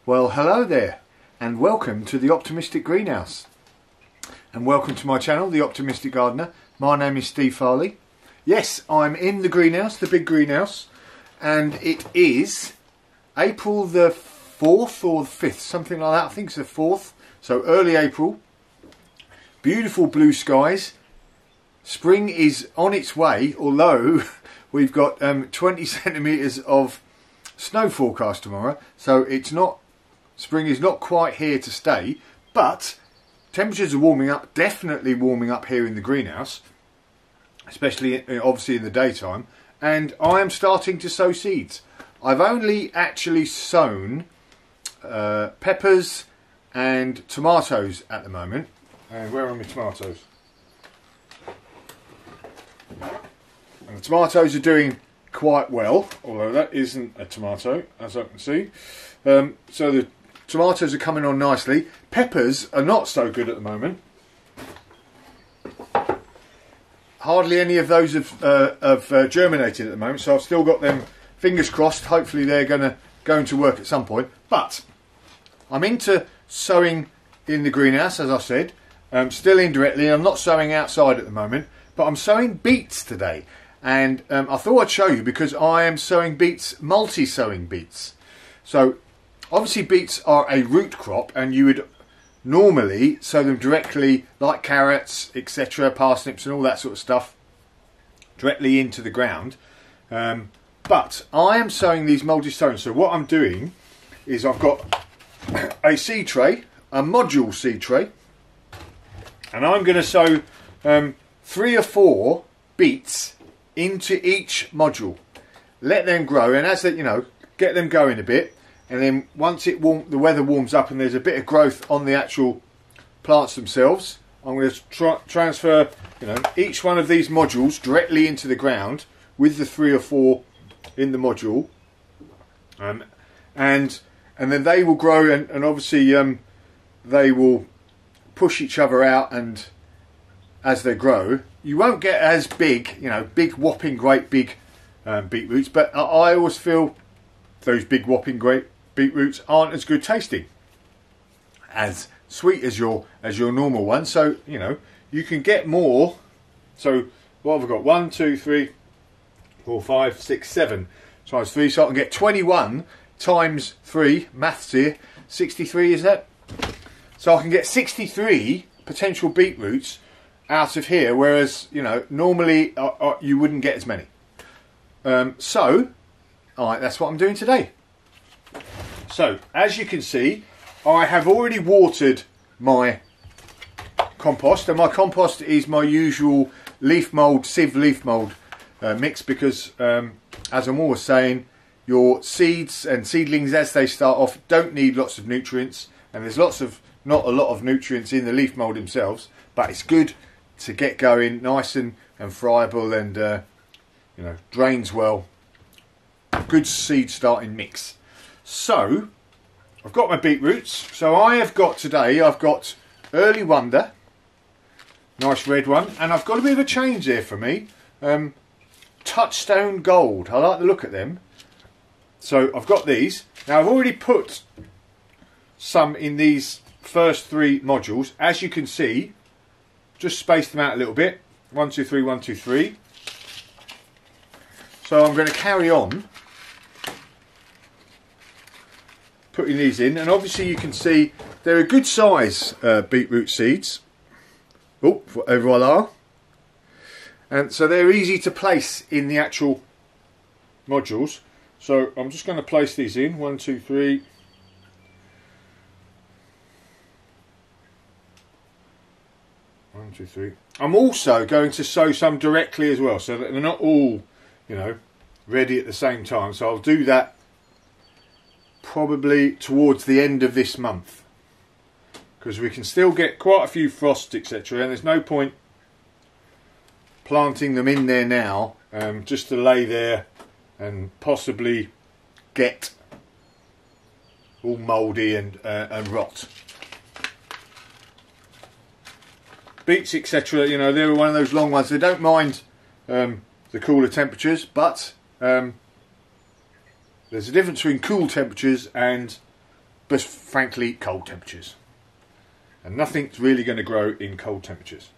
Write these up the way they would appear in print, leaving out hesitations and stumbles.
Well, hello there, and welcome to the Optimistic Greenhouse. And welcome to my channel, The Optimistic Gardener. My name is Steve Farley. Yes, I'm in the greenhouse, the big greenhouse, and it is April the 4th or the 5th, something like that. I think it's the 4th, so early April. Beautiful blue skies. Spring is on its way, although we've got 20 centimetres of snow forecast tomorrow, so it's not, spring is not quite here to stay, but temperatures are warming up, definitely warming up here in the greenhouse, especially obviously in the daytime, and I am starting to sow seeds. I've only actually sown peppers and tomatoes at the moment. And where are my tomatoes? And the tomatoes are doing quite well, although that isn't a tomato, as I can see. So the tomatoes are coming on nicely. Peppers are not so good at the moment. Hardly any of those have germinated at the moment, so I've still got them, fingers crossed. Hopefully they're going to work at some point. But I'm into sowing in the greenhouse, as I said. Still indirectly. I'm not sowing outside at the moment, but I'm sowing beets today. And I thought I'd show you because I am sowing beets, multi-sowing beets. So obviously beets are a root crop, and you would normally sow them directly, like carrots, etc., parsnips and all that sort of stuff, directly into the ground. But I am sowing these multi-sowing. So what I'm doing is I've got a seed tray, a module seed tray, and I'm going to sow 3 or 4 beets into each module. Let them grow, and as they, get them going a bit, and then once the weather warms up and there's a bit of growth on the actual plants themselves, I'm going to transfer each one of these modules directly into the ground with the 3 or 4 in the module, and then they will grow, and obviously they will push each other out, and as they grow you won't get as big, big whopping great big beetroots, but I always feel those big whopping great beetroots aren't as good tasting, as sweet as your normal one. So you can get more. So what have I got? 1 2 3 4 5 6 7 times 3, so I can get 21 times 3, maths here, 63 is that? So I can get 63 potential beetroots out of here, whereas normally you wouldn't get as many. So alright, that's what I'm doing today. So as you can see, I have already watered my compost, and my compost is my usual leaf mould, sieve leaf mould mix, because as I'm always saying, your seeds and seedlings as they start off don't need lots of nutrients, and there's not a lot of nutrients in the leaf mould themselves, but it's good to get going nice and friable, and drains well. Good seed starting mix. So I've got my beetroots. So I've got Early Wonder, nice red one, and I've got a bit of a change there for me. Touchstone Gold, I like the look at them. So I've got these. Now I've already put some in these first 3 modules, as you can see. Just spaced them out a little bit. 1 2 3 1 2 3. So I'm going to carry on putting these in, and obviously you can see they're a good size beetroot seeds. Oh, whatever they are. And so they're easy to place in the actual modules. So I'm just going to place these in. 1 2 3. 1 2 3. I'm also going to sow some directly as well, so that they're not all ready at the same time. So I'll do that probably towards the end of this month, because we can still get quite a few frosts, etc., and there's no point planting them in there now, just to lay there and possibly get all mouldy and rot. Beets, etc., they're one of those long ones. They don't mind the cooler temperatures, but there's a difference between cool temperatures and but frankly cold temperatures. And nothing's really going to grow in cold temperatures.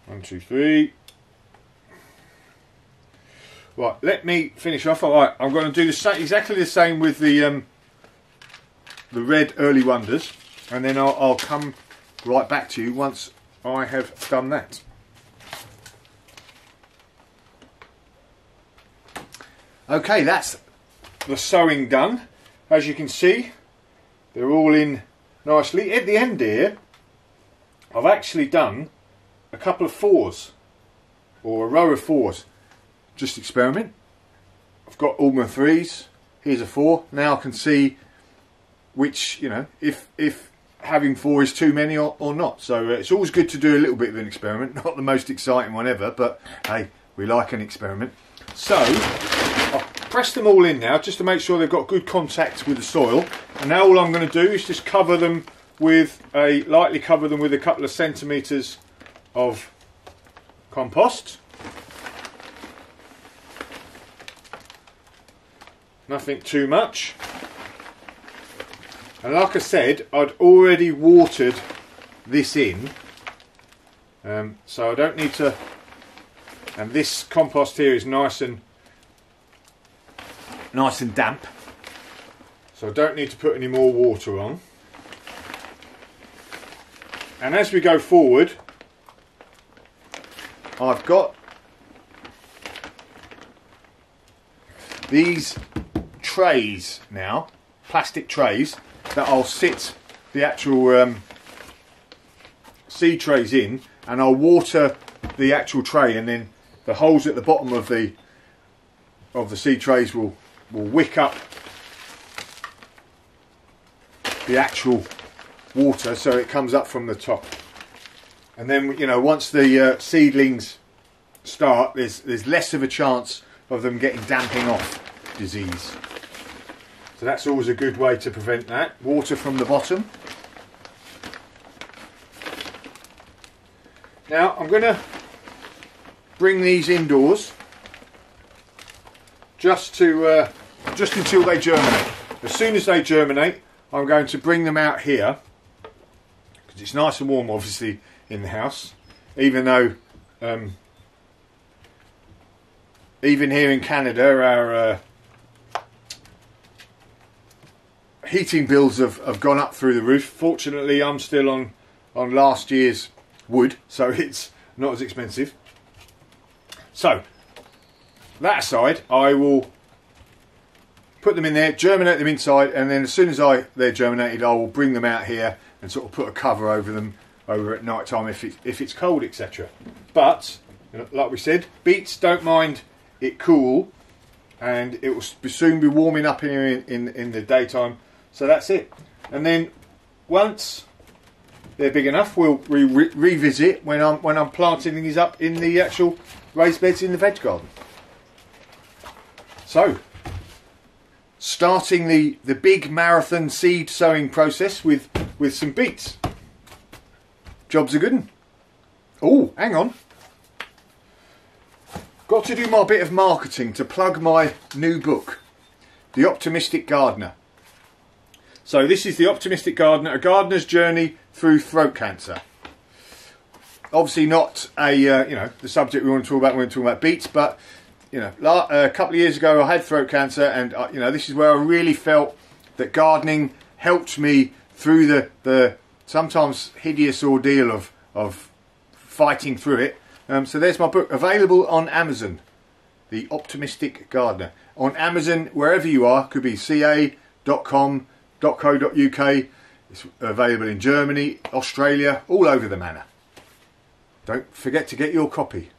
1, 2, 3. Right, let me finish off. Alright, I'm going to do exactly the same with the red early wonders, and then I'll come right back to you once I have done that. Okay, that's the sowing done. As you can see, they're all in nicely. At the end here, I've actually done a couple of 4s, or a row of 4s. Just experiment. I've got all my 3s. Here's a 4. Now I can see which, you know, if having 4 is too many or not. So it's always good to do a little bit of an experiment. Not the most exciting one ever, but hey, we like an experiment. So I've pressed them all in now just to make sure they've got good contact with the soil. And now all I'm going to do is just lightly cover them with a couple of centimetres of compost. Nothing too much. And like I said, I'd already watered this in, so I don't need to. And this compost here is nice and damp, so I don't need to put any more water on. And as we go forward, I've got these trays now, plastic trays, that I'll sit the actual seed trays in, and I'll water the actual tray, and then the holes at the bottom of the seed trays will wick up the actual water, so it comes up from the top. And then, you know, once the seedlings start, there's less of a chance of them getting damping off disease. So that's always a good way to prevent that. Water from the bottom. Now I'm going to bring these indoors just until they germinate. As soon as they germinate, I'm going to bring them out here, because it's nice and warm obviously in the house, even though even here in Canada our heating bills have gone up through the roof. Fortunately, I'm still on last year's wood, so it's not as expensive. So that aside, I will put them in there, germinate them inside, and then as soon as they're germinated, I will bring them out here and sort of put a cover over them over at night time if it's cold, etc. But, you know, like we said, beets don't mind it cool, and it will soon be warming up here in the daytime. So that's it. And then once they're big enough, we'll revisit when I'm planting these up in the actual raised beds in the veg garden. So, starting the big marathon seed sowing process with some beets. Job's a good one. Oh, hang on. Got to do my bit of marketing to plug my new book, The Optimistic Gardener. So this is The Optimistic Gardener, a gardener's journey through throat cancer. Obviously not the subject we want to talk about when we're talking about beets, but you know, a couple of years ago I had throat cancer, and this is where I really felt that gardening helped me through the sometimes hideous ordeal of fighting through it. So there's my book, available on Amazon, The Optimistic Gardener. On Amazon, wherever you are, could be ca.com, .co.uk. It's available in Germany, Australia, all over the manor. Don't forget to get your copy.